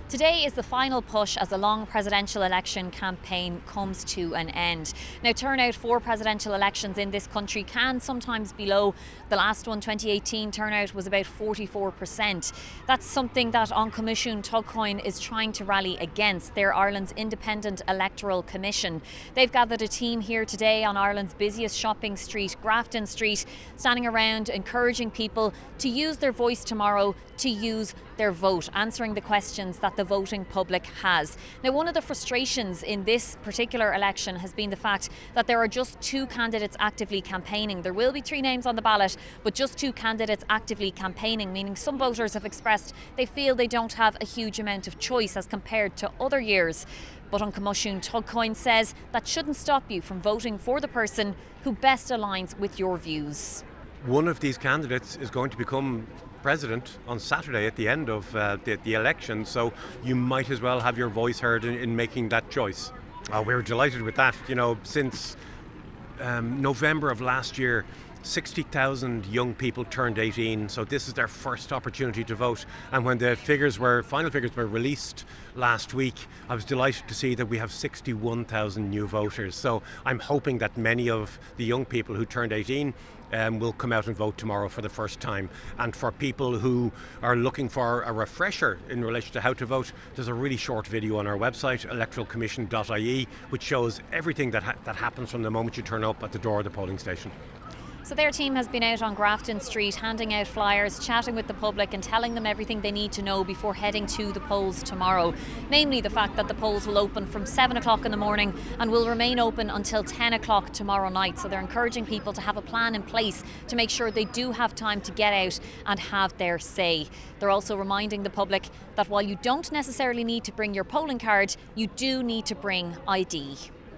Today is the final push as the long presidential election campaign comes to an end. Now, turnout for presidential elections in this country can sometimes be low. The last one, 2018, turnout was about 44%. That's something that Coimisiún Toghcháin is trying to rally against. They're Ireland's independent electoral commission. They've gathered a team here today on Ireland's busiest shopping street, Grafton Street, standing around encouraging people to use their voice tomorrow, to use their vote, answering the questions that the voting public has. Now, one of the frustrations in this particular election has been the fact that there are just two candidates actively campaigning. There will be three names on the ballot, but just two candidates actively campaigning, meaning some voters have expressed they feel they don't have a huge amount of choice as compared to other years. But Coimisiún Toghcháin says that shouldn't stop you from voting for the person who best aligns with your views. One of these candidates is going to become president on Saturday at the end of the election, so you might as well have your voice heard in making that choice. We're delighted with that. You know, since November of last year, 60,000 young people turned 18, so this is their first opportunity to vote. And when the final figures were released last week, I was delighted to see that we have 61,000 new voters. So I'm hoping that many of the young people who turned 18 will come out and vote tomorrow for the first time. And for people who are looking for a refresher in relation to how to vote, there's a really short video on our website, electoralcommission.ie, which shows everything that happens from the moment you turn up at the door of the polling station. So their team has been out on Grafton Street handing out flyers, chatting with the public and telling them everything they need to know before heading to the polls tomorrow. Namely the fact that the polls will open from 7 o'clock in the morning and will remain open until 10 o'clock tomorrow night. So they're encouraging people to have a plan in place to make sure they do have time to get out and have their say. They're also reminding the public that while you don't necessarily need to bring your polling card, you do need to bring ID.